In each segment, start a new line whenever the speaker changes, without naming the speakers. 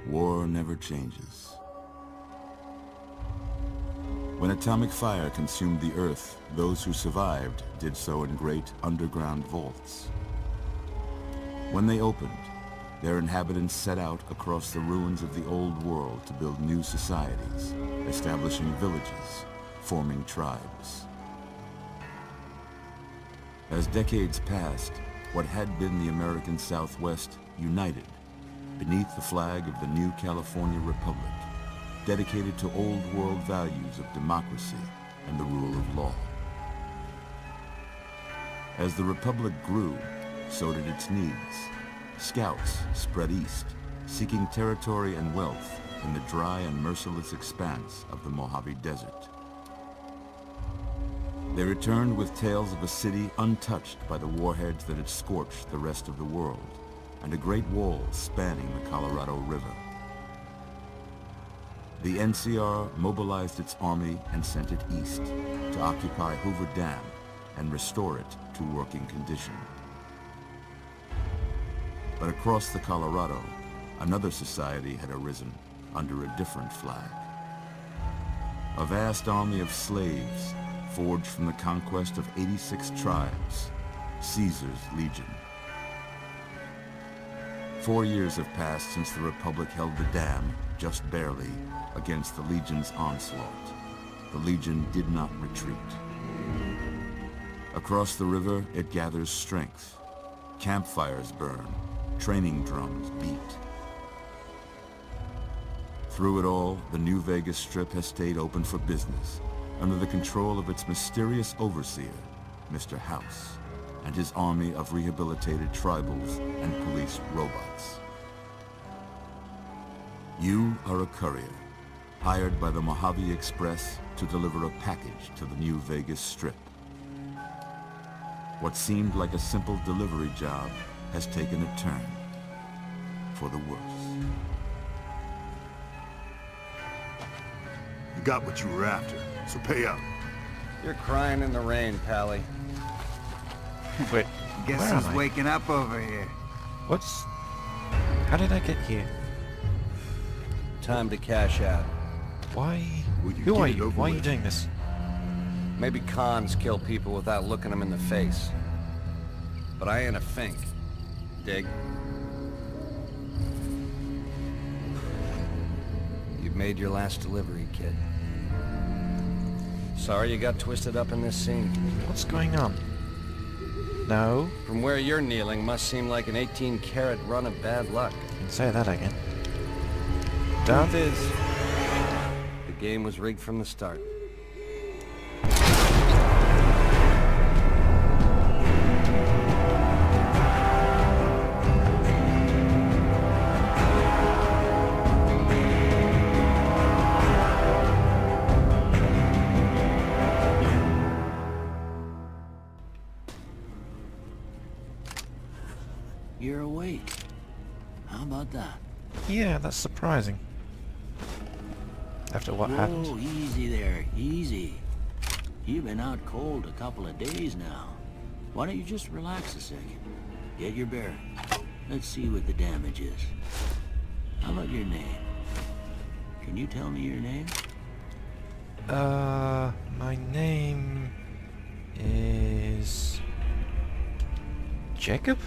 War never changes. When atomic fire consumed the Earth, those who survived did so in great underground vaults. When they opened, their inhabitants set out across the ruins of the old world to build new societies, establishing villages, forming tribes. As decades passed, what had been the American Southwest united beneath the flag of the new California Republic, dedicated to old world values of democracy and the rule of law. As the Republic grew, so did its needs. Scouts spread east, seeking territory and wealth in the dry and merciless expanse of the Mojave Desert. They returned with tales of a city untouched by the warheads that had scorched the rest of the world, and a great wall spanning the Colorado River. The NCR mobilized its army and sent it east to occupy Hoover Dam and restore it to working condition. But across the Colorado, another society had arisen under a different flag. A vast army of slaves forged from the conquest of 86 tribes, Caesar's Legion. 4 years have passed since the Republic held the dam, just barely, against the Legion's onslaught. The Legion did not retreat. Across the river, it gathers strength. Campfires burn, training drums beat. Through it all, the New Vegas Strip has stayed open for business, under the control of its mysterious overseer, Mr. House, and his army of rehabilitated tribals and police robots. You are a courier, hired by the Mojave Express to deliver a package to the New Vegas Strip. What seemed like a simple delivery job has taken a turn for the worse.
You got what you were after, so pay up.
You're crying in the rain, Pally.
Wait,
Guess
where
he's
am I?
waking up over here.
What's... How did I get here?
Time to cash out.
Why...
Will you
Who
get
are
it
you?
over
Why are you
with?
doing this?
Maybe cons kill people without looking them in the face. But I ain't a fink. Dig? You've made your last delivery, kid. Sorry you got twisted up in this scene.
What's going on? No,
From where you're kneeling must seem like an 18-carat run of bad luck.
you can say that again.
Truth
Done.
is, the game was rigged from the start.
You're awake. How about that?
Yeah, that's surprising. After what
Whoa,
happened.
easy there, easy. You've been out cold a couple of days now. Why don't you just relax a second? Get your bearings. Let's see what the damage is. How about your name? Can you tell me your name?
My name is... Jacob?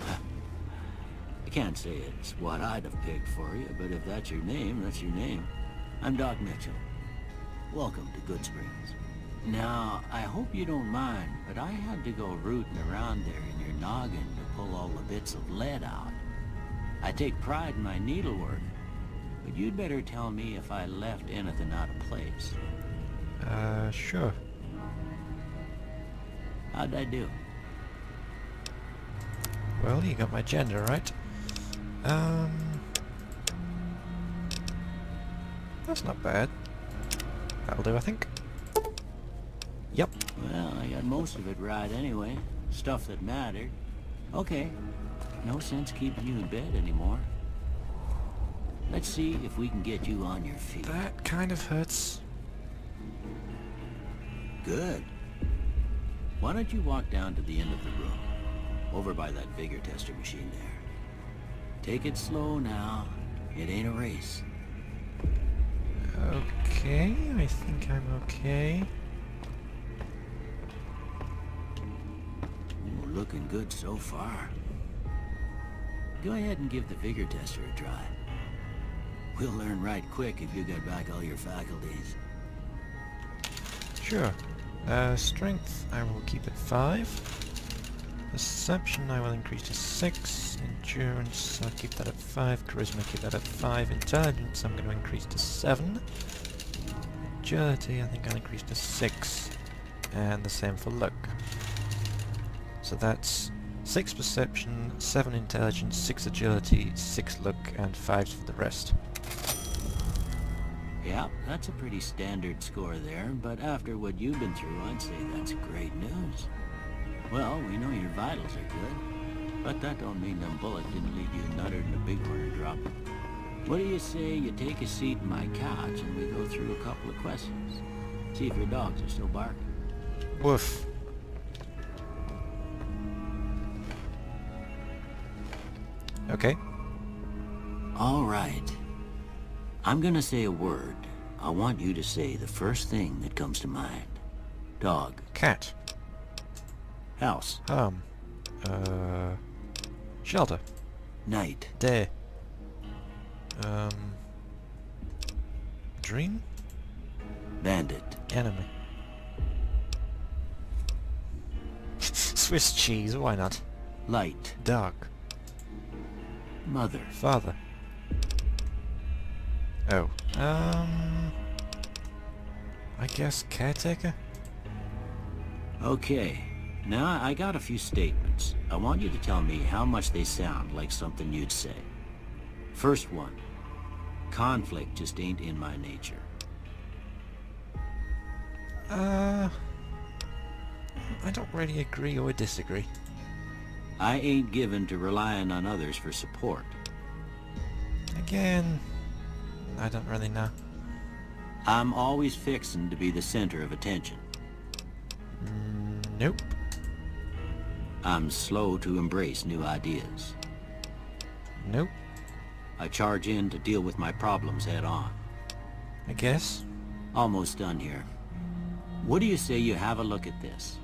I can't say it's what I'd have picked for you, but if that's your name, that's your name. I'm Doc Mitchell. Welcome to Good Springs. Now, I hope you don't mind, but I had to go rooting around there in your noggin to pull all the bits of lead out. I take pride in my needlework, but you'd better tell me if I left anything out of place.
Sure.
How'd I do?
Well, you got my gender right. That's not bad. That'll do, I think. Yep.
Well, I got most of it right anyway. Stuff that mattered. Okay. No sense keeping you in bed anymore. Let's see if we can get you on your feet.
That kind of hurts.
Good. Why don't you walk down to the end of the room? Over by that vigor tester machine there. Take it slow now. It ain't a race.
Okay, I think I'm okay.
Ooh, looking good so far. Go ahead and give the vigor tester a try. We'll learn right quick if you get back all your faculties.
Sure. Strength, I will keep at 5. Perception, I will increase to 6. Endurance, I'll keep that at 5. Charisma, keep that at 5. Intelligence, I'm going to increase to 7. Agility, I think I'll increase to 6. And the same for luck. So that's 6 perception, 7 intelligence, 6 agility, 6 luck, and 5s for the rest.
Yeah, that's a pretty standard score there, but after what you've been through, I'd say that's great news. Well, we know your vitals are good, but that don't mean them bullets didn't leave you nuttered in a bighorn drop. What do you say you take a seat in my couch and we go through a couple of questions? See if your dogs are still barking.
Woof. Okay.
All right. I'm gonna say a word. I want you to say the first thing that comes to mind. Dog.
Cat.
House.
Home. Shelter.
Night.
Day. Dream?
Bandit.
Enemy. Swiss cheese, why not?
Light.
Dark.
Mother.
Father. Oh. I guess caretaker?
Okay. Now, I got a few statements. I want you to tell me how much they sound like something you'd say. First one. Conflict just ain't in my nature.
I don't really agree or disagree.
I ain't given to relying on others for support.
Again, I don't really know.
I'm always fixing to be the center of attention.
Nope.
I'm slow to embrace new ideas.
Nope.
I charge in to deal with my problems head on.
I guess.
Almost done here. What do you say you have a look at this?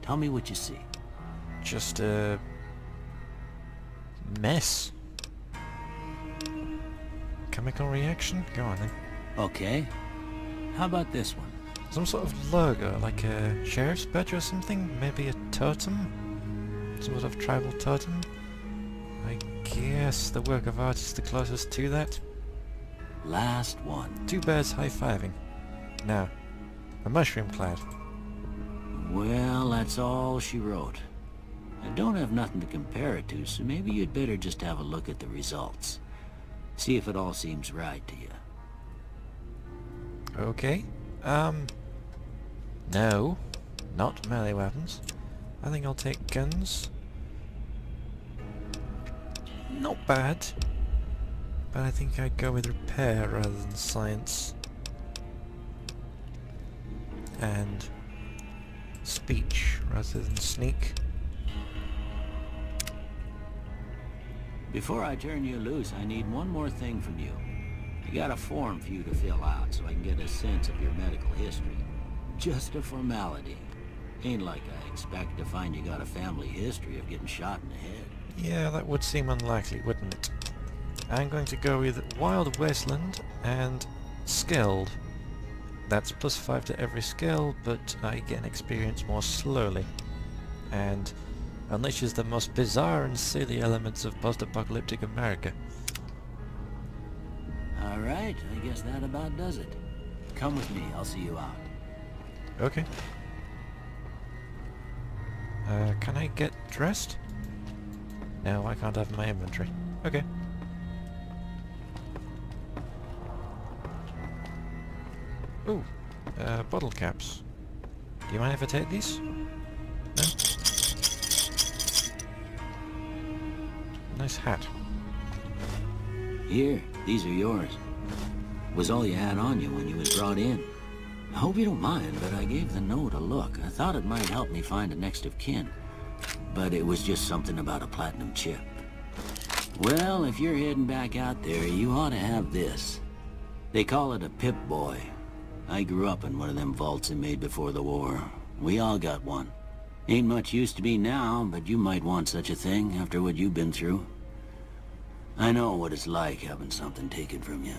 Tell me what you see.
Just a mess. Chemical reaction? Go on then.
Okay. How about this one?
Some sort of logo, like a sheriff's badge or something? Maybe a totem? Some sort of tribal totem? I guess the work of art is the closest to that.
Last one.
2 bears high-fiving. Now, a mushroom cloud.
Well, that's all she wrote. I don't have nothing to compare it to, so maybe you'd better just have a look at the results. See if it all seems right to you.
Okay. No. Not melee weapons. I think I'll take guns. Not bad. But I think I'd go with repair rather than science. And speech rather than sneak.
Before I turn you loose, I need one more thing from you. I got a form for you to fill out so I can get a sense of your medical history. Just a formality. Ain't like I expect to find you got a family history of getting shot in the head.
Yeah, that would seem unlikely, wouldn't it? I'm going to go with Wild Wasteland and Skilled. That's +5 to every skill, but I gain experience more slowly. And unleashes the most bizarre and silly elements of post-apocalyptic America.
Alright, I guess that about does it. Come with me, I'll see you out.
Okay. Can I get dressed? No, I can't have my inventory. Okay. Ooh, bottle caps. Do you mind if I take these? No? Nice hat.
Here, these are yours. Was all you had on you when you was brought in. I hope you don't mind, but I gave the note a look. I thought it might help me find a next of kin. But it was just something about a platinum chip. Well, if you're heading back out there, you ought to have this. They call it a Pip-Boy. I grew up in one of them vaults they made before the war. We all got one. Ain't much use to be now, but you might want such a thing after what you've been through. I know what it's like having something taken from you.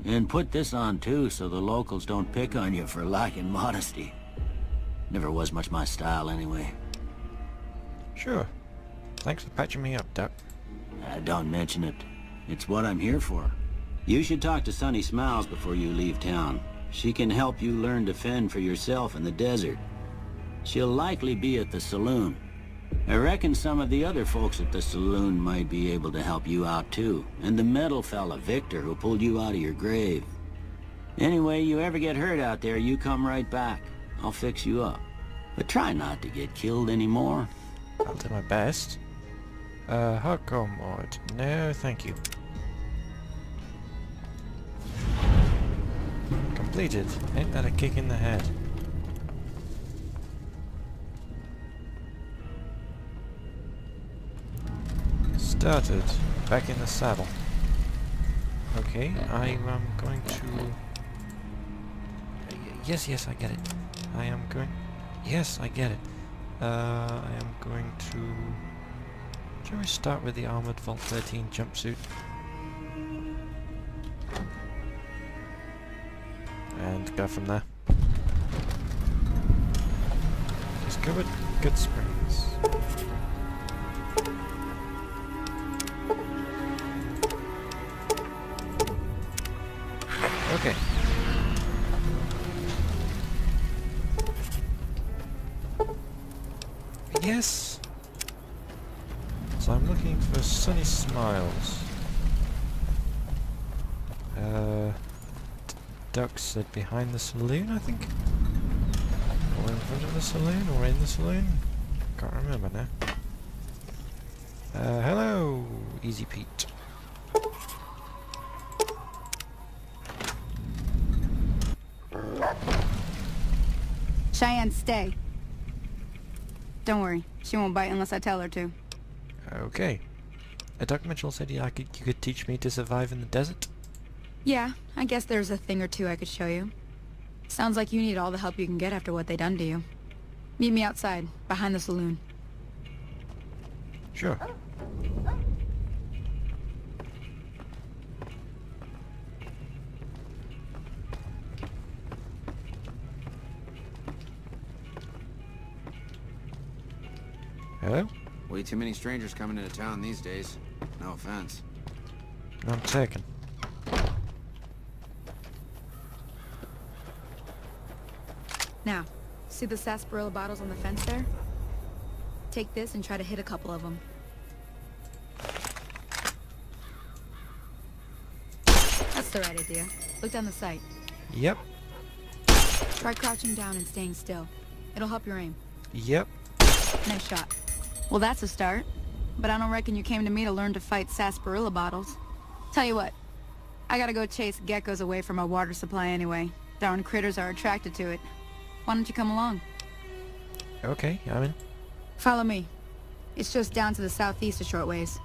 And put this on too, so the locals don't pick on you for lacking modesty. Never was much my style anyway.
Sure. Thanks for patching me up, Duck.
Don't mention it. It's what I'm here for. You should talk to Sunny Smiles before you leave town. She can help you learn to fend for yourself in the desert. She'll likely be at the saloon. I reckon some of the other folks at the saloon might be able to help you out too. And the metal fella, Victor, who pulled you out of your grave. Anyway, you ever get hurt out there, you come right back. I'll fix you up. But try not to get killed anymore.
I'll do my best. Hardcore mod. No, thank you. Completed. Ain't that a kick in the head? Started. Back in the saddle. Okay, I'm going to... Yes, I get it. I am going... Yes, I get it. I am going to... Shall we start with the Armored Vault 13 jumpsuit? And go from there. Discovered Good Springs. Okay. Yes! So I'm looking for Sunny Smiles. Duck said behind the saloon, I think? Or in front of the saloon, or in the saloon? Can't remember now. Hello, Easy Pete.
Cheyenne, stay. Don't worry, she won't bite unless I tell her to.
Okay. Duck Mitchell said you could teach me to survive in the desert?
Yeah, I guess there's a thing or two I could show you. Sounds like you need all the help you can get after what they done to you. Meet me outside, behind the saloon.
Sure. Hello?
Way too many strangers coming into town these days. No offense.
I'm taken.
Now, see the sarsaparilla bottles on the fence there? Take this and try to hit a couple of them. That's the right idea. Look down the sight.
Yep.
Try crouching down and staying still. It'll help your aim.
Yep.
Nice shot. Well, that's a start. But I don't reckon you came to me to learn to fight sarsaparilla bottles. Tell you what, I gotta go chase geckos away from our water supply anyway. Darn critters are attracted to it. Why don't you come along?
Okay, I'm in.
Follow me. It's just down to the southeast a short ways.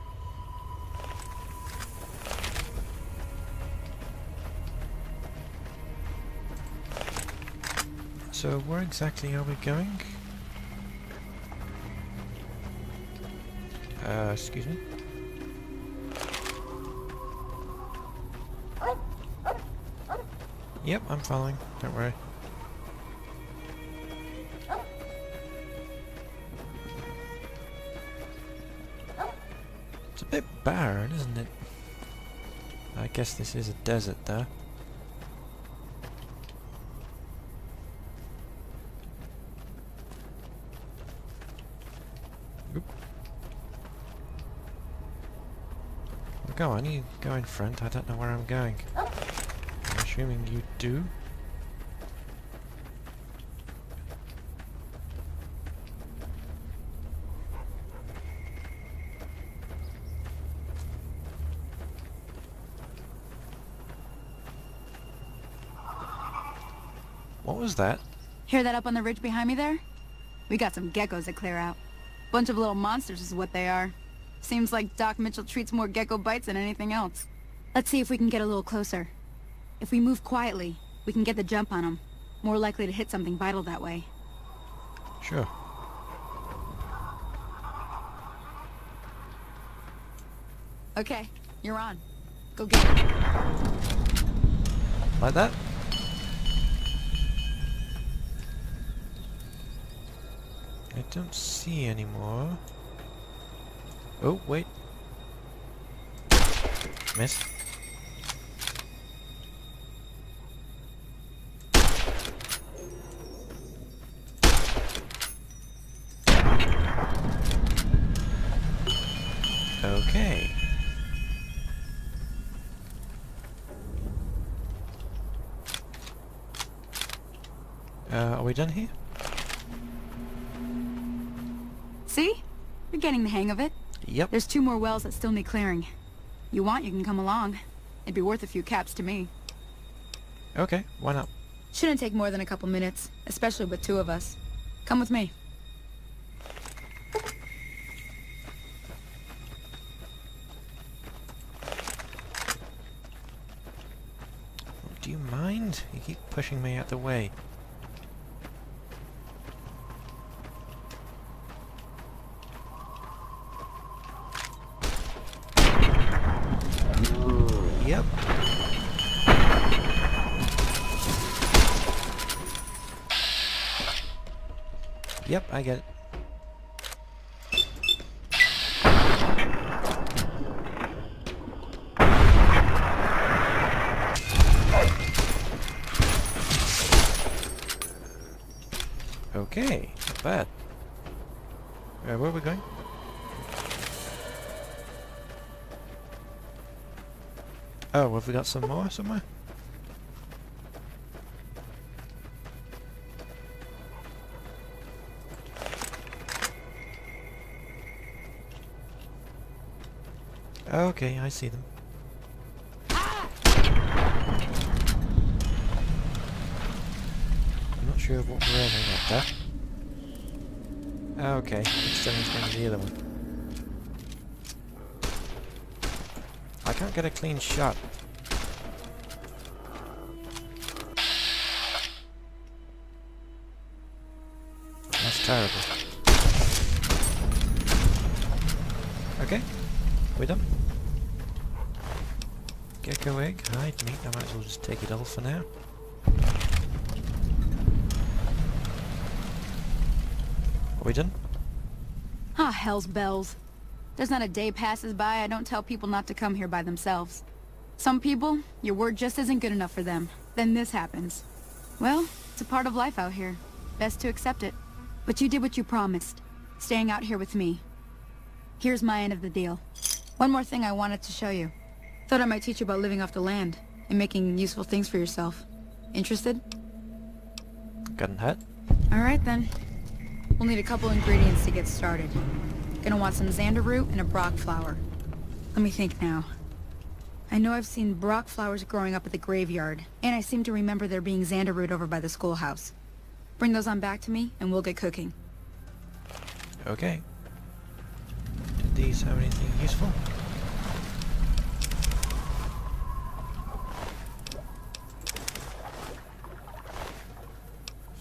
So where exactly are we going? Excuse me? Yep, I'm following. Don't worry. It's a bit barren, isn't it? I guess this is a desert, though. Oop. Well, go on, you go in front. I don't know where I'm going. I'm assuming you do. What was that?
Hear that up on the ridge behind me there? We got some geckos to clear out. Bunch of little monsters is what they are. Seems like Doc Mitchell treats more gecko bites than anything else. Let's see if we can get a little closer. If we move quietly, we can get the jump on them. More likely to hit something vital that way.
Sure.
Okay, you're on. Go get it.
Like that? I don't see any more. Oh, wait. Missed. Okay. Are we done here?
See? You're getting the hang of it.
Yep.
There's 2 more wells that still need clearing. You want, you can come along. It'd be worth a few caps to me.
Okay, why not?
Shouldn't take more than a couple minutes, especially with 2 of us. Come with me.
Do you mind? You keep pushing me out the way. Yep. Yep, I get it. Okay, not bad. Where are we going? Oh, have we got some more somewhere? Okay, I see them. I'm not sure of what we're aiming at there. Okay, it's demonstrating the other one. I can't get a clean shot. That's terrible. Okay, we're done. Gecko egg, hide meat, I might as well just take it all for now. Are we done?
Ah, hell's bells. There's not a day passes by I don't tell people not to come here by themselves. Some people, your word just isn't good enough for them. Then this happens. Well, it's a part of life out here. Best to accept it. But you did what you promised. Staying out here with me. Here's my end of the deal. One more thing I wanted to show you. Thought I might teach you about living off the land and making useful things for yourself. Interested?
Gun hat.
Alright then. We'll need a couple ingredients to get started. Gonna want some xander root and a brock flower. Let me think now. I know I've seen brock flowers growing up at the graveyard, and I seem to remember there being xander root over by the schoolhouse. Bring those on back to me, and we'll get cooking.
Okay. Did these have anything useful?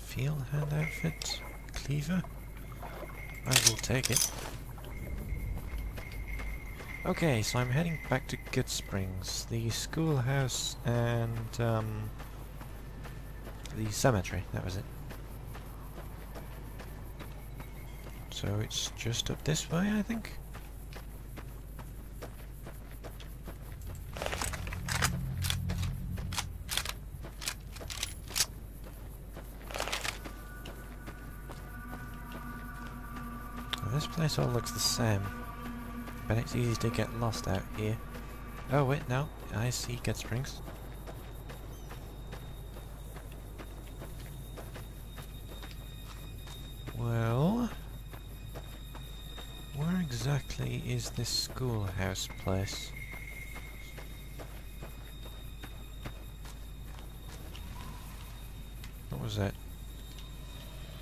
Field hand outfit. Cleaver. I will take it. Okay, so I'm heading back to Good Springs, the schoolhouse and the cemetery, that was it. So it's just up this way, I think? Well, this place all looks the same. But it's easy to get lost out here. Oh wait, no, I see Good Springs. Well, where exactly is this schoolhouse place? What was that?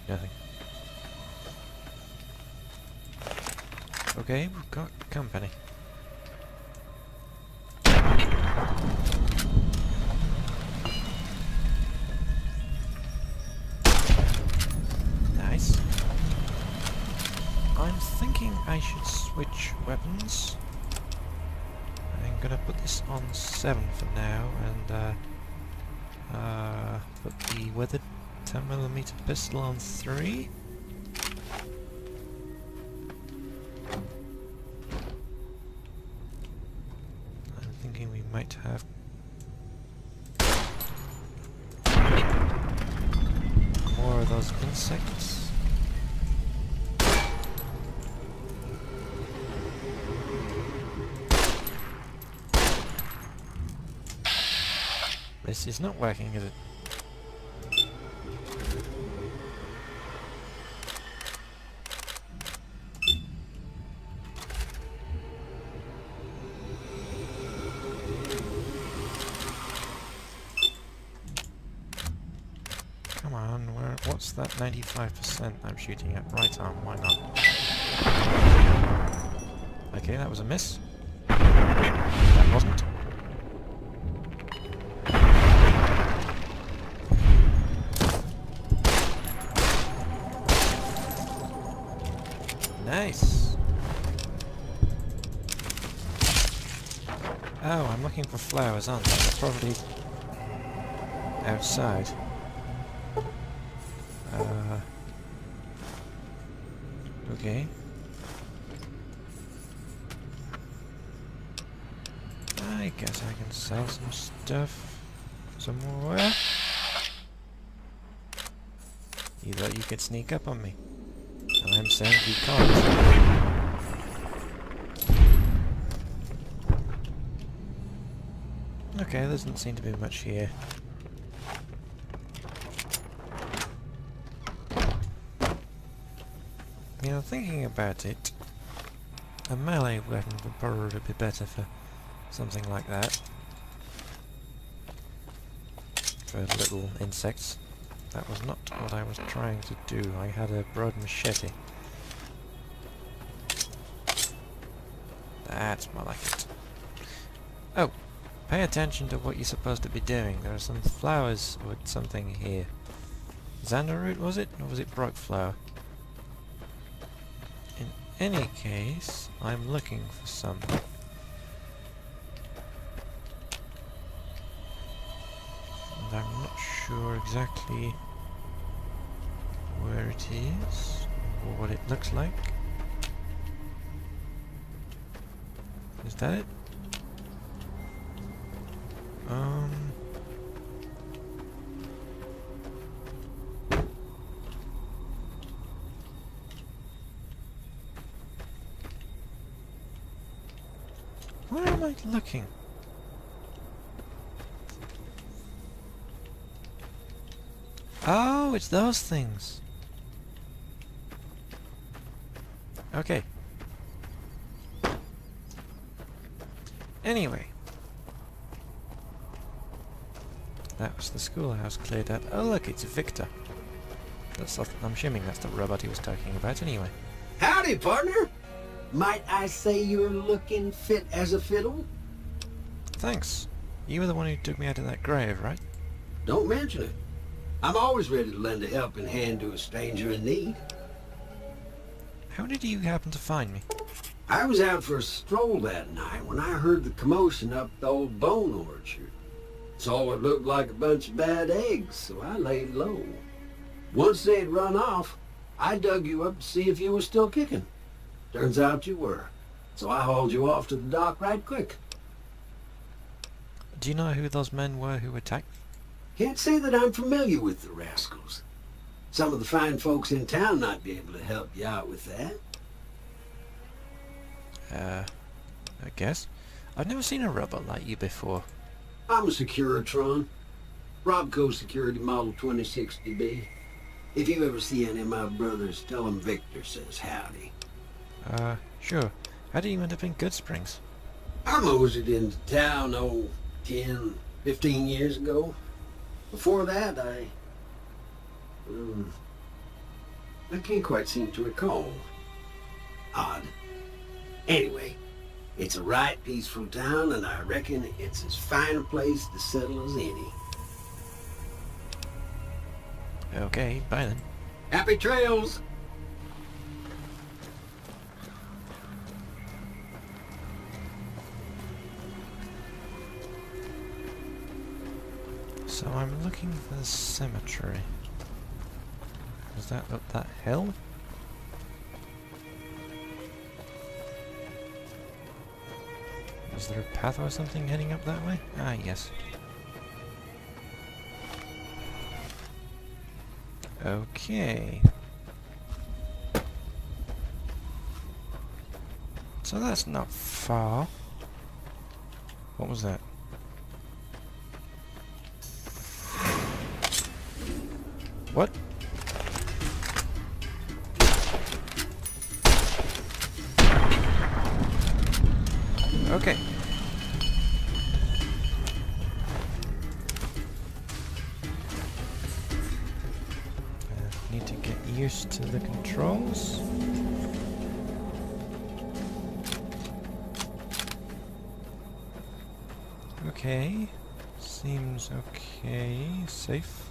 Nothing. Okay, we've got company. Nice. I'm thinking I should switch weapons. I'm gonna put this on 7 for now, and put the weathered 10mm pistol on 3. I'm thinking we might have more of those insects. This is not working, is it? Come on, what's that 95% I'm shooting at? Right arm, why not? Okay, that was a miss. That wasn't. Nice! Oh, I'm looking for flowers, aren't I? They're probably outside. Okay. I guess I can sell some stuff somewhere. You thought you could sneak up on me. And I'm saying you can't. Okay, there doesn't seem to be much here. You know, thinking about it, a melee weapon would probably be better for something like that. For little insects. That was not what I was trying to do. I had a broad machete. That's more like it. Oh! Pay attention to what you're supposed to be doing. There are some flowers or something here. Xanderroot, was it? Or was it Brock flower? In any case, I'm looking for some. And I'm not sure exactly where it is or what it looks like. Is that it? Where am I looking? Oh, it's those things. Okay. Anyway. That was the schoolhouse cleared out. Oh look, it's Victor. I'm assuming that's the robot he was talking about anyway.
Howdy, partner. Might I say you're looking fit as a fiddle?
Thanks. You were the one who took me out of that grave, right?
Don't mention it. I'm always ready to lend a helping hand to a stranger in need.
How did you happen to find me?
I was out for a stroll that night when I heard the commotion up the old bone orchard. Saw what looked like a bunch of bad eggs, so I laid low. Once they'd run off, I dug you up to see if you were still kicking. Turns out you were, so I hauled you off to the dock right quick.
Do you know who those men were who attacked?
Can't say that I'm familiar with the rascals. Some of the fine folks in town might be able to help you out with that.
I guess. I've never seen a robot like you before.
I'm a Securitron. Robco Security Model 2060B. If you ever see any of my brothers, tell them Victor says howdy.
Sure. How did you end up in Good Springs?
I moseyed into town, 10, 15 years ago. Before that, I can't quite seem to recall. Odd. Anyway, it's a right peaceful town, and I reckon it's as fine a place to settle as any.
Okay, bye then.
Happy trails!
So I'm looking for the cemetery. Is that up that hill? Is there a path or something heading up that way? Ah, yes. Okay. So that's not far. What was that? What? Okay. Need to get used to the controls. Okay. Seems okay. Safe.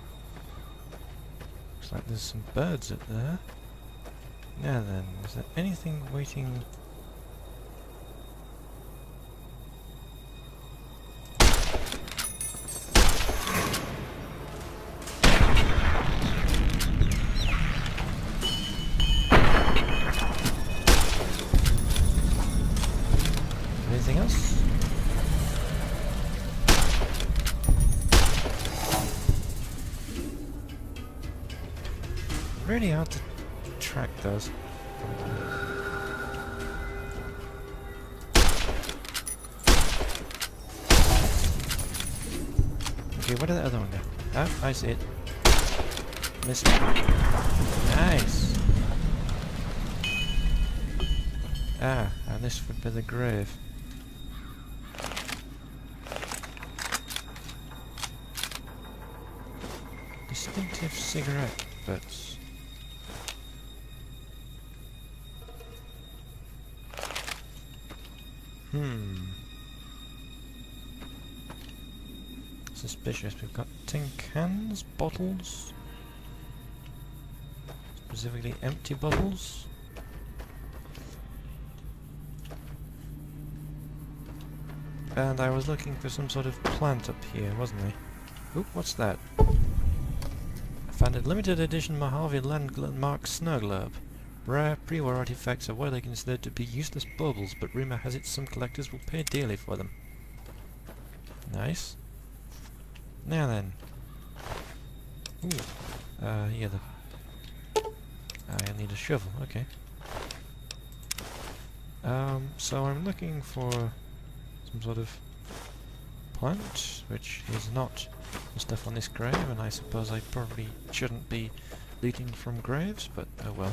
Looks like there's some birds up there. Now then, is there anything waiting? Anything else? Really hard to track those. Okay, where did the other one go? Ah, I see it. Missed it. Nice! Ah, and this would be the grave. Distinctive cigarette butts. Suspicious. We've got tin cans, bottles. Specifically empty bottles. And I was looking for some sort of plant up here, wasn't I? Oop, what's that? I found a limited edition Mojave landmark snowglobe. Rare pre-war artifacts are widely considered to be useless baubles, but rumor has it some collectors will pay dearly for them. Nice. Now then. Ooh. Yeah, I need a shovel, okay. So I'm looking for some sort of plant, which is not the stuff on this grave, and I suppose I probably shouldn't be looting from graves, but oh well.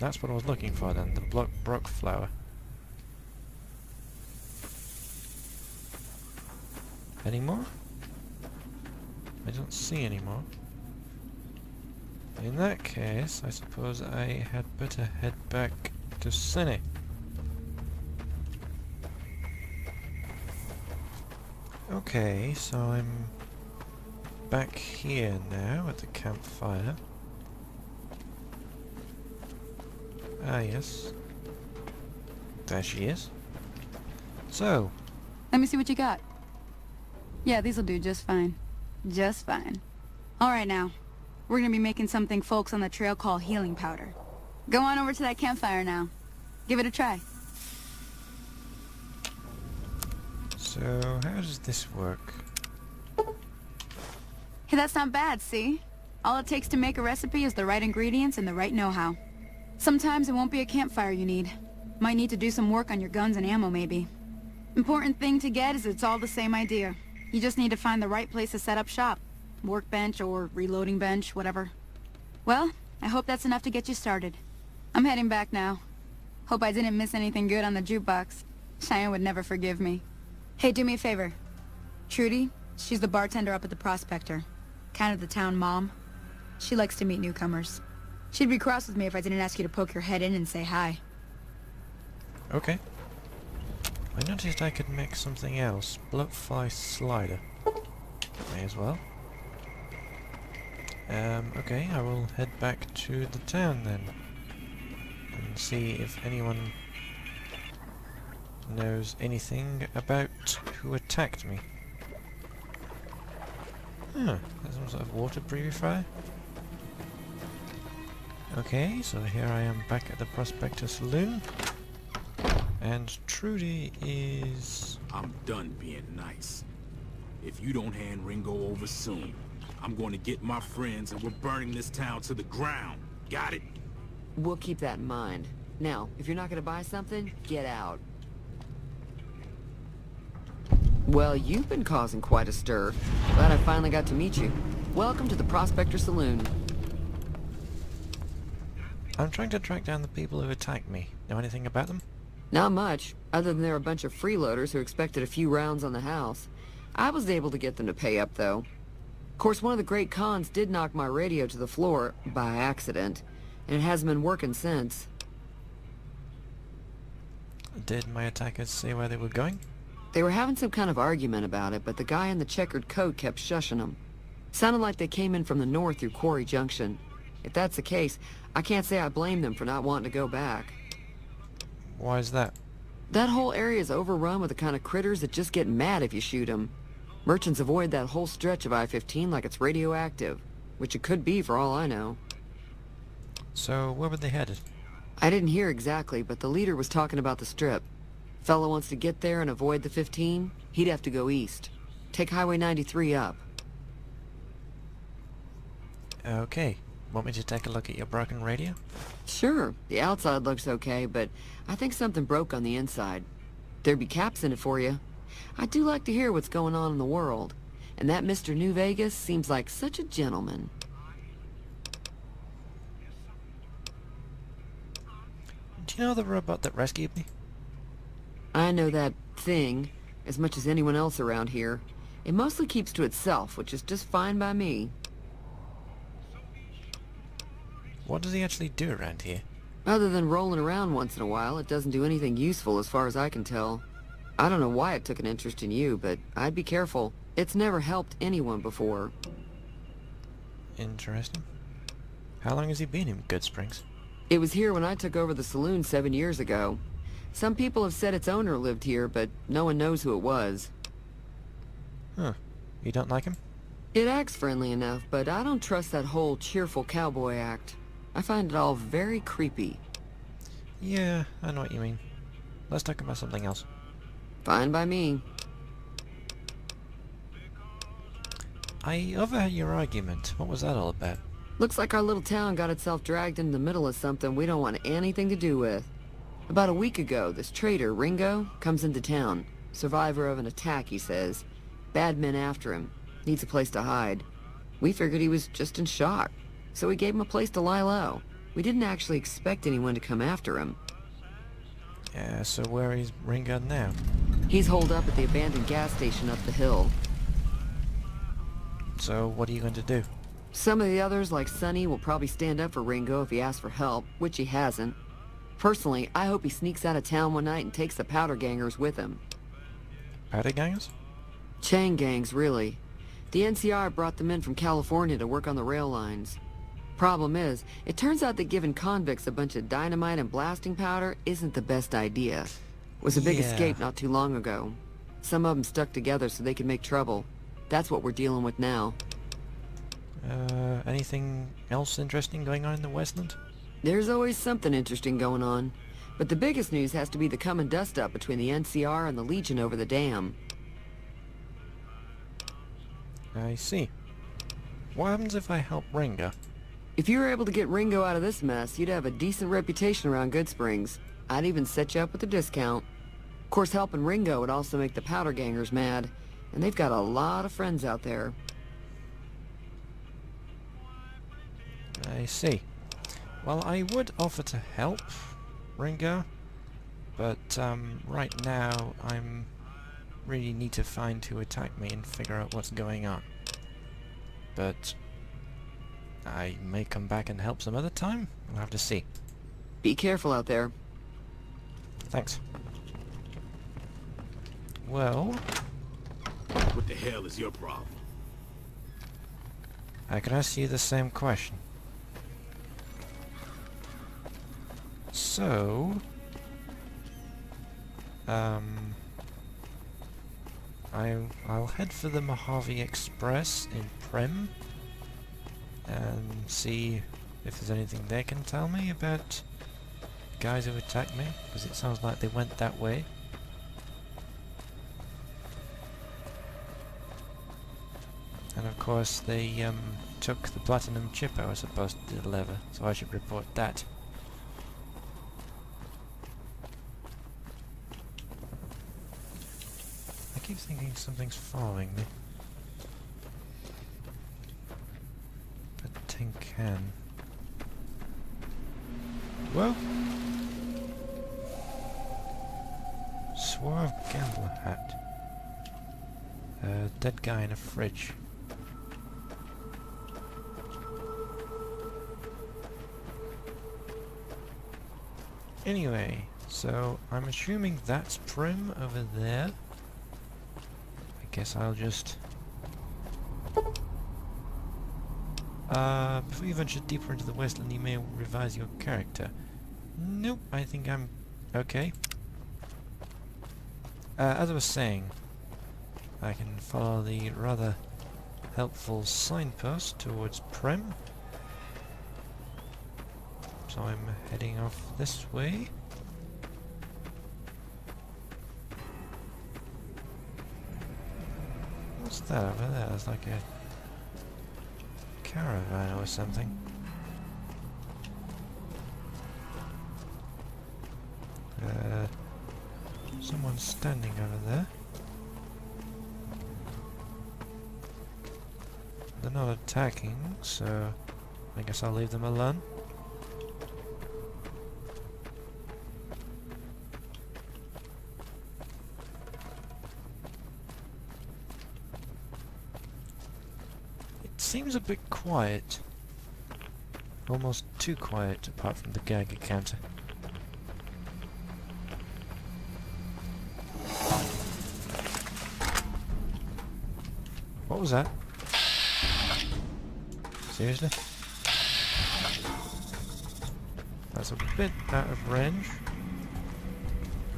That's what I was looking for then, the Brock flower. Any more? I don't see any more. In that case, I suppose I had better head back to Cine. Okay, so I'm back here now at the campfire. Ah, yes. There she is. So.
Let me see what you got. Yeah, these'll do just fine. Just fine. Alright now. We're gonna be making something folks on the trail call healing powder. Go on over to that campfire now. Give it a try.
So, how does this work?
Hey, that's not bad, see? All it takes to make a recipe is the right ingredients and the right know-how. Sometimes it won't be a campfire you need. Might need to do some work on your guns and ammo, maybe. Important thing to get is it's all the same idea. You just need to find the right place to set up shop. Workbench or reloading bench, whatever. Well, I hope that's enough to get you started. I'm heading back now. Hope I didn't miss anything good on the jukebox. Cheyenne would never forgive me. Hey, do me a favor. Trudy, she's the bartender up at the Prospector. Kind of the town mom. She likes to meet newcomers. She'd be cross with me if I didn't ask you to poke your head in and say hi.
Okay. I noticed I could make something else. Bloatfly slider. May as well. Okay, I will head back to the town then. And see if anyone knows anything about who attacked me. Huh, there's some sort of water purifier. Okay, so here I am back at the Prospector Saloon. And Trudy is...
I'm done being nice. If you don't hand Ringo over soon, I'm going to get my friends and we're burning this town to the ground. Got it?
We'll keep that in mind. Now, if you're not gonna buy something, get out. Well, you've been causing quite a stir. Glad I finally got to meet you. Welcome to the Prospector Saloon.
I'm trying to track down the people who attacked me. Know anything about them?
Not much, other than they're a bunch of freeloaders who expected a few rounds on the house. I was able to get them to pay up, though. Of course, one of the great cons did knock my radio to the floor, by accident, and it hasn't been working since.
Did my attackers say where they were going?
They were having some kind of argument about it, but the guy in the checkered coat kept shushing them. Sounded like they came in from the north through Quarry Junction. If that's the case, I can't say I blame them for not wanting to go back.
Why is that?
That whole area is overrun with the kind of critters that just get mad if you shoot them. Merchants avoid that whole stretch of I-15 like it's radioactive, which it could be for all I know.
So, where were they headed?
I didn't hear exactly, but the leader was talking about the strip. Fellow wants to get there and avoid the 15, he'd have to go east. Take Highway 93 up.
Okay. Want me to take a look at your broken radio?
Sure, the outside looks okay, but I think something broke on the inside. There'd be caps in it for you. I do like to hear what's going on in the world. And that Mr. New Vegas seems like such a gentleman.
Do you know the robot that rescued me?
I know that thing as much as anyone else around here. It mostly keeps to itself, which is just fine by me.
What does he actually do around here?
Other than rolling around once in a while, it doesn't do anything useful as far as I can tell. I don't know why it took an interest in you, but I'd be careful. It's never helped anyone before.
Interesting. How long has he been in Good Springs?
It was here when I took over the saloon 7 years ago. Some people have said its owner lived here, but no one knows who it was.
Huh. You don't like him?
It acts friendly enough, but I don't trust that whole cheerful cowboy act. I find it all very creepy.
Yeah, I know what you mean. Let's talk about something else.
Fine by me.
I overheard your argument. What was that all about?
Looks like our little town got itself dragged into the middle of something we don't want anything to do with. About a week ago, this trader, Ringo, comes into town. Survivor of an attack, he says. Bad men after him. Needs a place to hide. We figured he was just in shock, so we gave him a place to lie low. We didn't actually expect anyone to come after him.
Yeah, so where is Ringo now?
He's holed up at the abandoned gas station up the hill.
So what are you going to do?
Some of the others, like Sonny, will probably stand up for Ringo if he asks for help, which he hasn't. Personally, I hope he sneaks out of town one night and takes the powder gangers with him.
Powder gangers?
Chain gangs, really. The NCR brought them in from California to work on the rail lines. Problem is, it turns out that giving convicts a bunch of dynamite and blasting powder isn't the best idea. It was a big escape not too long ago. Some of them stuck together so they could make trouble. That's what we're dealing with now.
Anything else interesting going on in the Westland?
There's always something interesting going on. But the biggest news has to be the coming dust-up between the NCR and the Legion over the dam.
I see. What happens if I help Ringo?
If you were able to get Ringo out of this mess, you'd have a decent reputation around Good Springs. I'd even set you up with a discount. Of course, helping Ringo would also make the powder gangers mad, and they've got a lot of friends out there.
I see. Well, I would offer to help Ringo, but right now I'm really need to find who attacked me and figure out what's going on. But I may come back and help some other time. We'll have to see.
Be careful out there.
Thanks. Well...
What the hell is your problem?
I can ask you the same question. So... I'll head for the Mojave Express in Prem and see if there's anything they can tell me about guys who attacked me, because it sounds like they went that way. And of course they took the platinum chip I was supposed to deliver, so I should report that. I keep thinking something's following me. A tin can. Whoa! Suave gambler hat. Dead guy in a fridge. Anyway, so I'm assuming that's Prim over there. I guess I'll just... before you venture deeper into the wasteland, you may revise your character. Nope, I think I'm okay. As I was saying, I can follow the rather helpful signpost towards Prim. So I'm heading off this way. What's that over there? It's like a caravan or something. Someone's standing over there. They're not attacking, so I guess I'll leave them alone. Seems a bit quiet. Almost too quiet, apart from the Geiger counter. What was that? Seriously? That's a bit out of range.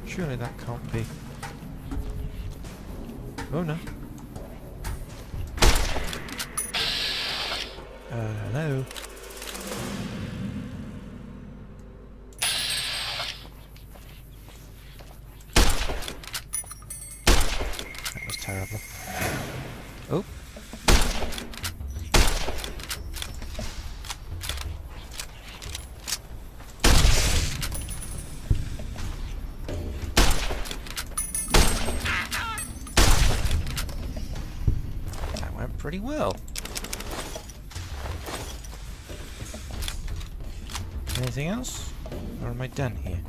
Surely that can't be. Oh no. Hello? That was terrible. Oh! That went pretty well. Anything else? Or am I done here?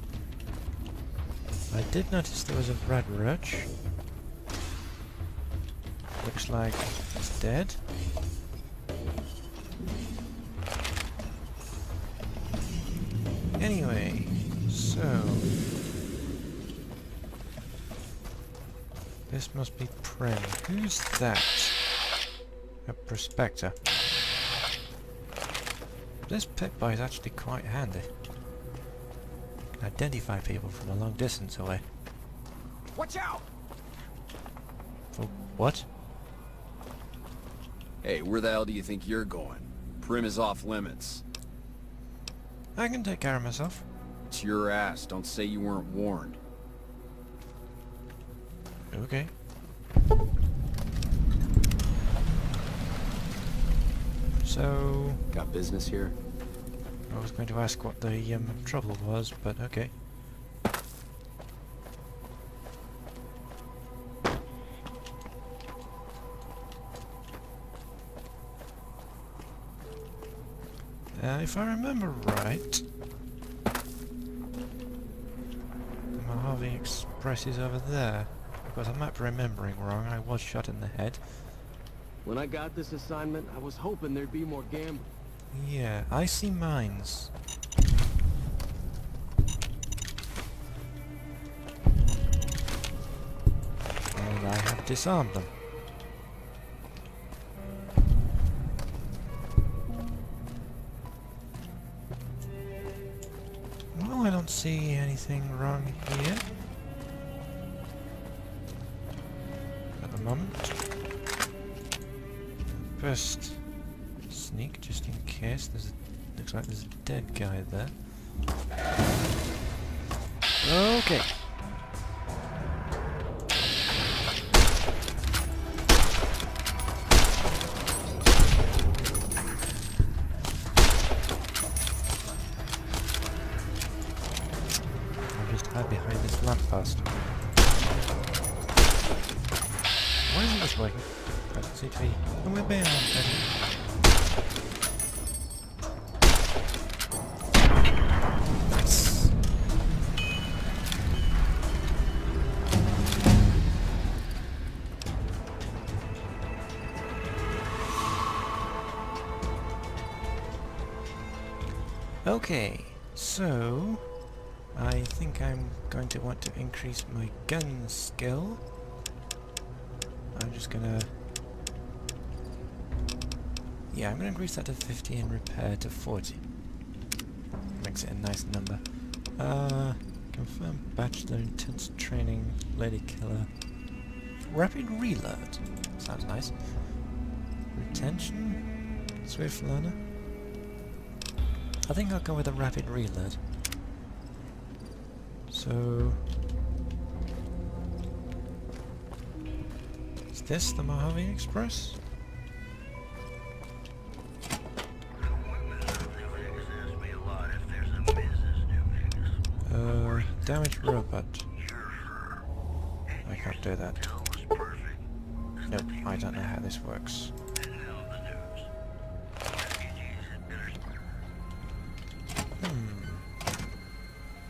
I did notice there was a red roach. Looks like it's dead. Anyway, so... this must be Prim. Who's that? A prospector. This pit-boy is actually quite handy. Can identify people from a long distance away.
Watch out!
For what?
Hey, where the hell do you think you're going? Prim is off limits.
I can take care of myself.
It's your ass. Don't say you weren't warned.
Okay. So...
got business here?
I was going to ask what the trouble was, but okay. If I remember right, the Mojave Express is over there. Because I might be remembering wrong, I was shot in the head.
When I got this assignment, I was hoping there'd be more gambling.
Yeah, I see mines. disarm them. Well, I don't see anything wrong here at the moment. First, sneak just in case. Looks like there's a dead guy there. Okay. Behind this lamppost. Why isn't this working? Doesn't seem to be. Oh, we're behind. Nice. Okay, so I think I'm going to want to increase my gun skill. I'm just gonna... Yeah, I'm gonna increase that to 50 and repair to 40. Makes it a nice number. Confirm bachelor, intense training, lady killer. Rapid reload. Sounds nice. Retention? Swift learner? I think I'll go with a rapid reload. So... is this the Mojave Express? Damaged robot. I can't do that. Nope, I don't know how this works.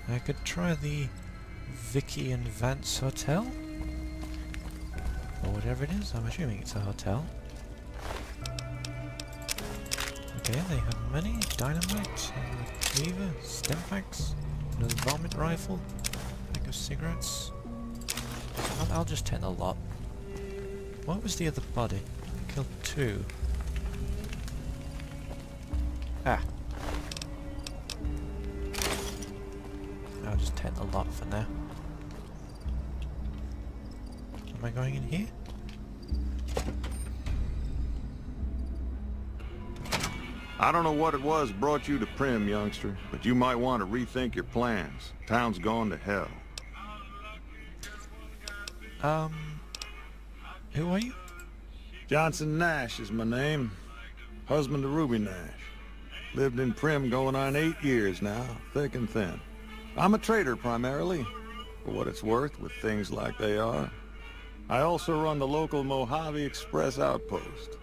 I could try the Vicky and Vance Hotel? Or whatever it is, I'm assuming it's a hotel. Okay, they have money, dynamite, cleaver, stem packs, another vomit rifle, pack of cigarettes. I'll just take the lot. What was the other body? I killed 2. Ah. I'll just take the lot for now. Am I going in here?
I don't know what it was brought you to Prim, youngster, but you might want to rethink your plans. Town's gone to hell.
Who are you?
Johnson Nash is my name. Husband to Ruby Nash. Lived in Prim going on 8 years now, thick and thin. I'm a trader primarily, for what it's worth with things like they are. I also run the local Mojave Express outpost.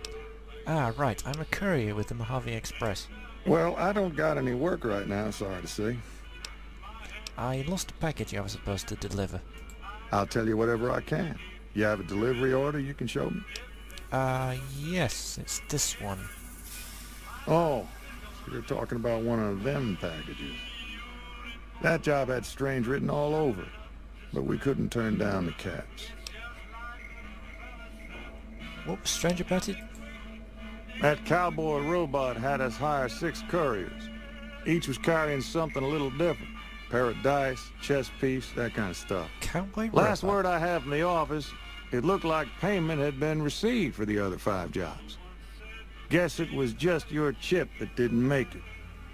Ah, right. I'm a courier with the Mojave Express.
Well, I don't got any work right now, sorry to say.
I lost a package I was supposed to deliver.
I'll tell you whatever I can. You have a delivery order you can show me?
Yes, it's this one.
Oh, so you're talking about one of them packages. That job had strange written all over it, but we couldn't turn down the caps.
What was strange about it?
That cowboy robot had us hire 6 couriers. Each was carrying something a little different. Pair of dice, chess piece, that kind of stuff.
Cowboy
Last
robot.
word I have from the office, it looked like payment had been received for the other 5 jobs. Guess it was just your chip that didn't make it.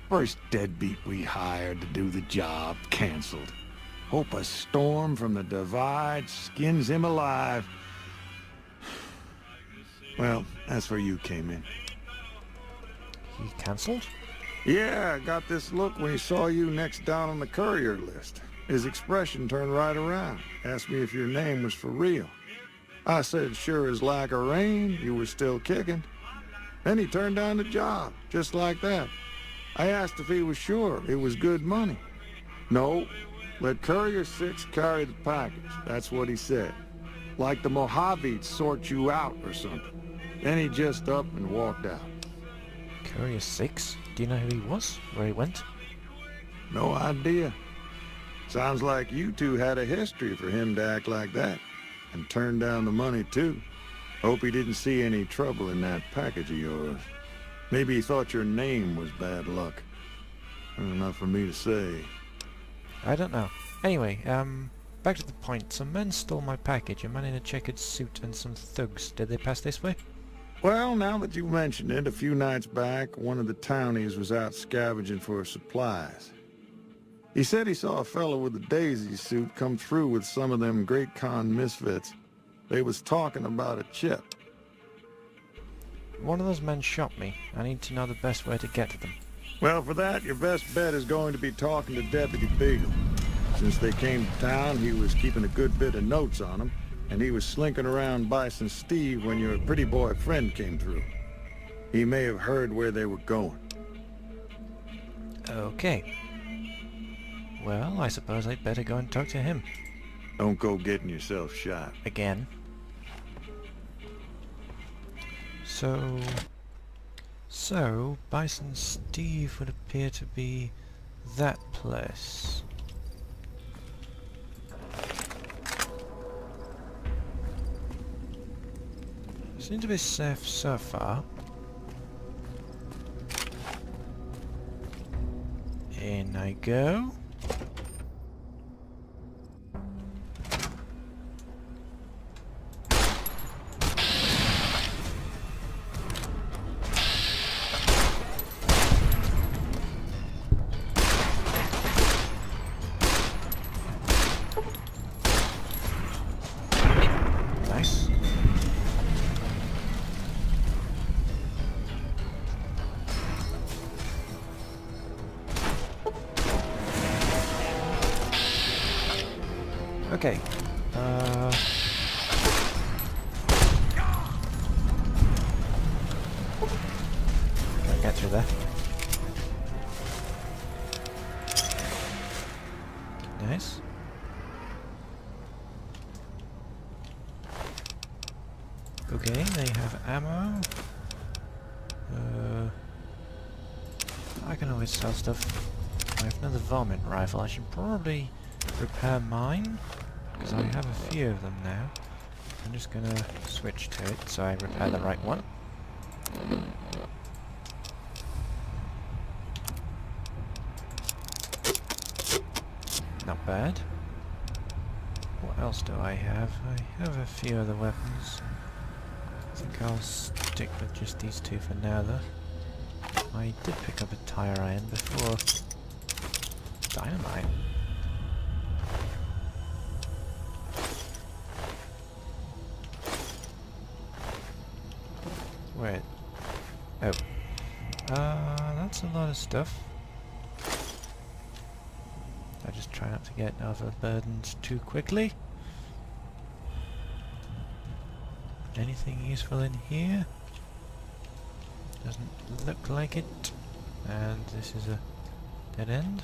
First deadbeat we hired to do the job canceled. Hope a storm from the divide skins him alive. Well, that's where you came in.
He cancelled?
Yeah, I got this look when he saw you next down on the courier list. His expression turned right around. Asked me if your name was for real. I said, sure as like a rain, you were still kicking. Then he turned down the job, just like that. I asked if he was sure it was good money. No, let Courier 6 carry the package. That's what he said. Like the Mojave'd sort you out or something. Then he just up and walked out.
Courier 6? Do you know who he was? Where he went?
No idea. Sounds like you two had a history for him to act like that. and turned down the money, too. Hope he didn't see any trouble in that package of yours. Maybe he thought your name was bad luck. Enough for me to say.
I don't know. Anyway, back to the point. Some men stole my package, a man in a checkered suit and some thugs. Did they pass this way?
Well, now that you mentioned it, a few nights back, one of the townies was out scavenging for supplies. He said he saw a fellow with a daisy suit come through with some of them Great Khan misfits. They was talking about a chip.
One of those men shot me. I need to know the best way to get to them.
Well, for that, your best bet is going to be talking to Deputy Beagle. Since they came to town, he was keeping a good bit of notes on them, and he was slinking around Bison Steve when your pretty boy friend came through. He may have heard where they were going.
Okay. Well, I suppose I'd better go and talk to him.
Don't go getting yourself shot.
Again. So, Bison Steve would appear to be that place. Seems to be safe so far. In I go. Nice. Okay. Can't get through there. Nice. Okay, they have ammo. I can always sell stuff. I have another varmint rifle. I should probably repair mine, because I have a few of them now. I'm just gonna switch to it so I repair the right one. Not bad. What else do I have? I have a few other weapons. I think I'll stick with just these two for now though. I did pick up a tire iron before. Dynamite. Wait. Oh. That's a lot of stuff. I just try not to get overburdened too quickly. Anything useful in here? Doesn't look like it. And this is a dead end.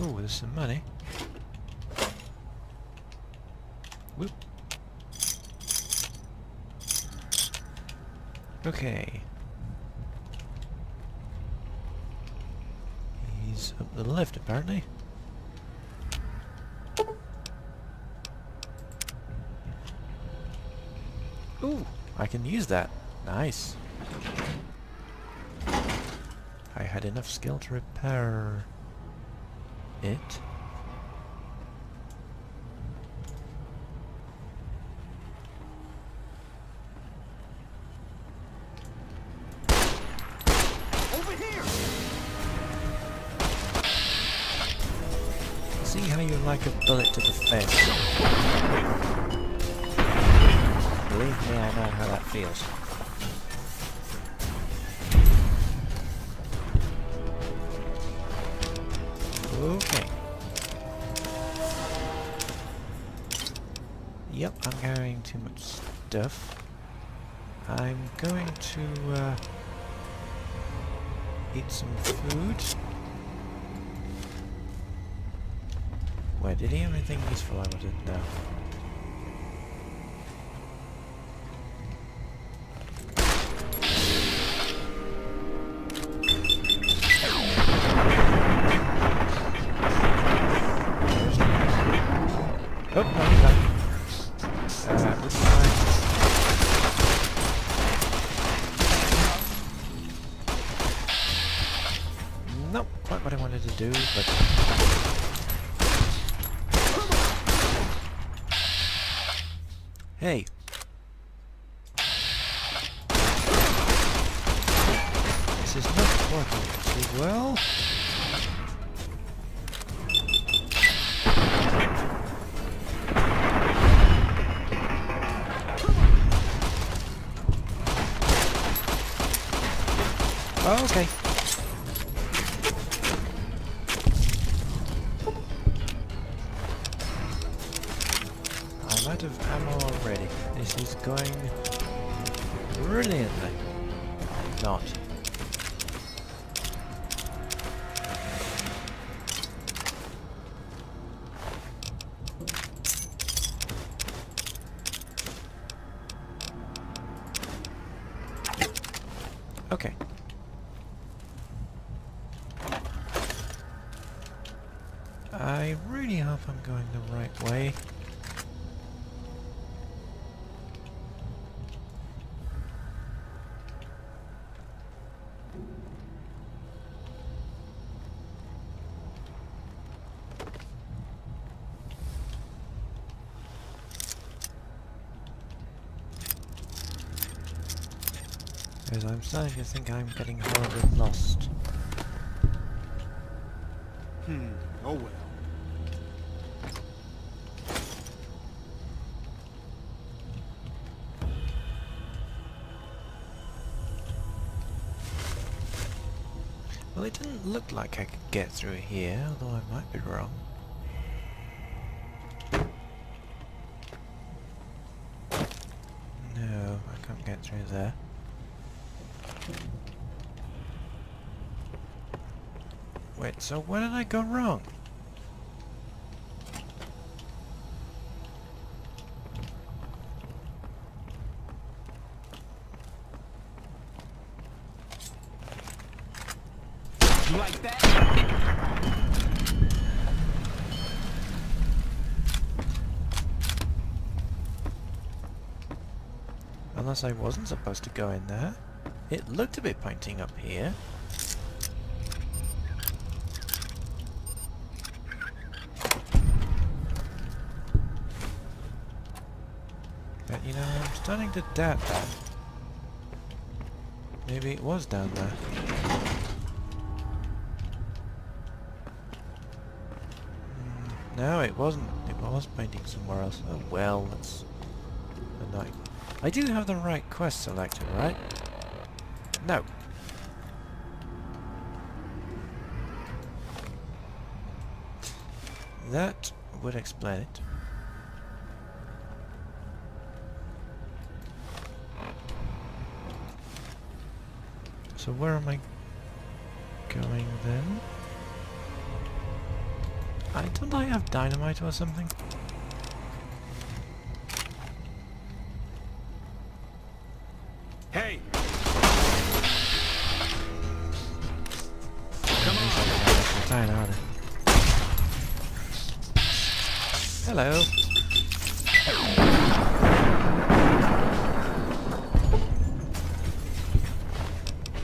Ooh, there's some money. Whoop. Okay. He's up the left apparently. Ooh, I can use that. Nice. I had enough skill to repair it.
Over here!
See how you like a bullet to the face. Believe me, I know how that feels. Okay. Yep, I'm carrying too much stuff. I'm going to eat some food. Wait, did he have anything useful I wanted to know? Oh, no, he's back. do, but... Hey! This is not working too well. Oh, okay. I'm out of ammo already. This is going brilliantly. Not. Okay. I really hope I'm going the right way. Because I'm starting to think I'm getting horribly lost.
Oh well.
Well, it didn't look like I could get through here, although I might be wrong. No, I can't get through there. Wait, so where did I go wrong?
You like that?
Unless I wasn't supposed to go in there. It looked to be pointing up here. But you know, I'm starting to doubt that. Maybe it was down there. No, it wasn't. It was pointing somewhere else. Oh well, that's annoying. I do have the right quest selected, right? No. That would explain it. So where am I going then? Don't I have dynamite or something?
Hey!
Come on! Hello!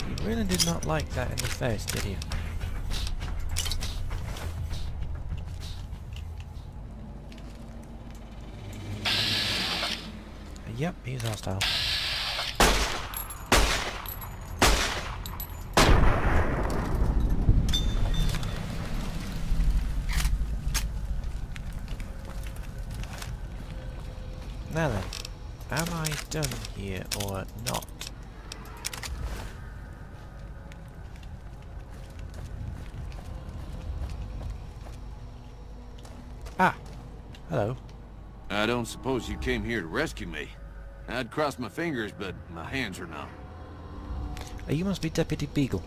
You really did not like that in the face, did you? Yep, he's hostile. Now then, am I done here or not? Ah! Hello.
I don't suppose you came here to rescue me. I'd cross my fingers, but my hands are numb.
You must be Deputy Beagle.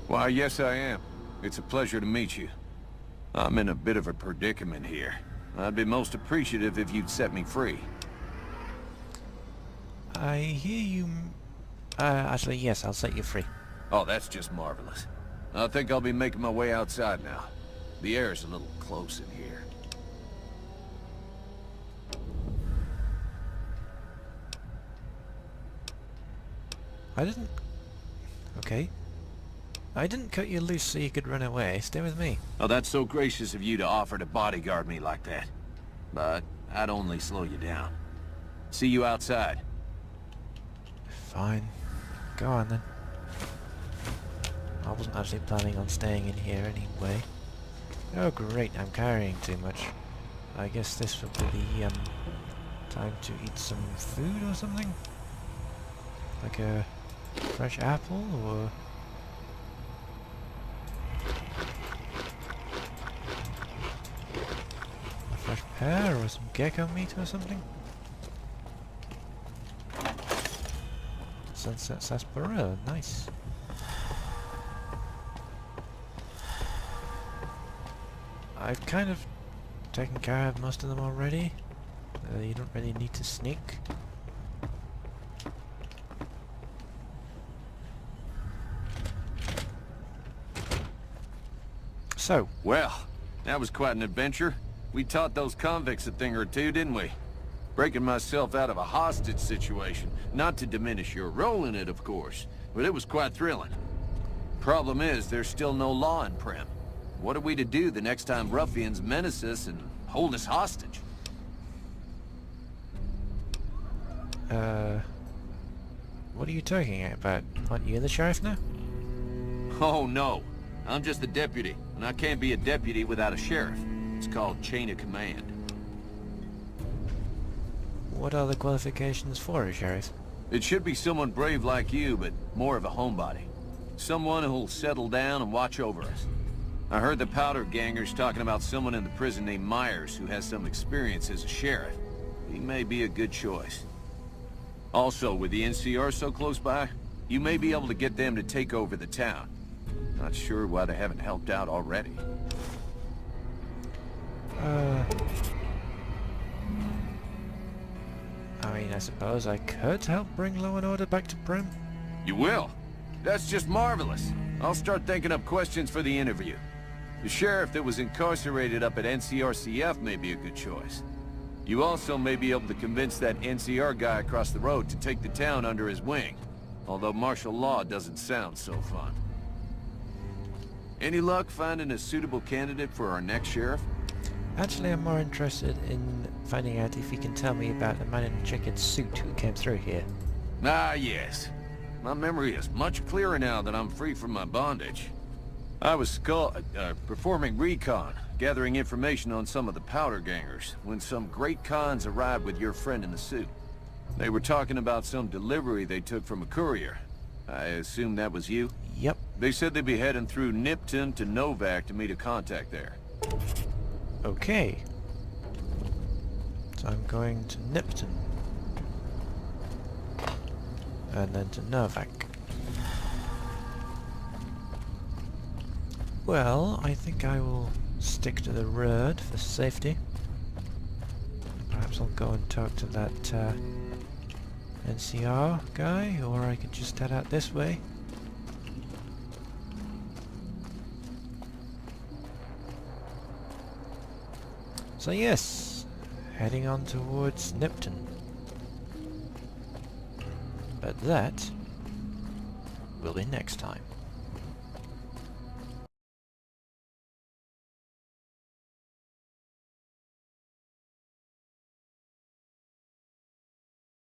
Why, yes I am. It's a pleasure to meet you. I'm in a bit of a predicament here. I'd be most appreciative if you'd set me free.
I hear you... actually, yes, I'll set you free.
Oh, that's just marvelous. I think I'll be making my way outside now. The air's a little close in here.
I didn't... Okay. I didn't cut you loose so you could run away. Stay with me.
Oh, that's so gracious of you to offer to bodyguard me like that. But I'd only slow you down. See you outside.
Fine. Go on then. I wasn't actually planning on staying in here anyway. Oh great, I'm carrying too much. I guess this will be the time to eat some food or something? Like a fresh apple or... a fresh pear or some gecko meat or something? Sunset sarsaparilla, nice. I've kind of taken care of most of them already. You don't really need to sneak. So,
Well, that was quite an adventure. We taught those convicts a thing or two, didn't we? Breaking myself out of a hostage situation. Not to diminish your role in it, of course, but it was quite thrilling. Problem is, there's still no law in Primm. What are we to do the next time ruffians menace us and hold us hostage?
what are you talking about? Aren't you the sheriff now?
Oh no, I'm just the deputy, and I can't be a deputy without a sheriff. It's called chain of command.
What are the qualifications for a sheriff?
It should be someone brave like you, but more of a homebody. Someone who'll settle down and watch over us. I heard the powder gangers talking about someone in the prison named Myers who has some experience as a sheriff. He may be a good choice. Also, with the NCR so close by, you may be able to get them to take over the town. Not sure why they haven't helped out already.
I mean, I suppose I could help bring law and order back to Primm.
You will? That's just marvelous. I'll start thinking up questions for the interview. The sheriff that was incarcerated up at NCRCF may be a good choice. You also may be able to convince that NCR guy across the road to take the town under his wing. Although martial law doesn't sound so fun. Any luck finding a suitable candidate for our next sheriff?
Actually, I'm more interested in finding out if you can tell me about the man in the checkered suit who came through here.
Ah, yes. My memory is much clearer now that I'm free from my bondage. I was performing recon, gathering information on some of the powder gangers, when some great cons arrived with your friend in the suit. They were talking about some delivery they took from a courier. I assume that was you?
Yep.
They said they'd be heading through Nipton to Novak to meet a contact there.
Okay. So I'm going to Nipton. And then to Novak. Well, I think I will stick to the road for safety. Perhaps I'll go and talk to that NCR guy, or I could just head out this way. So yes, heading on towards Nipton. But that will be next time.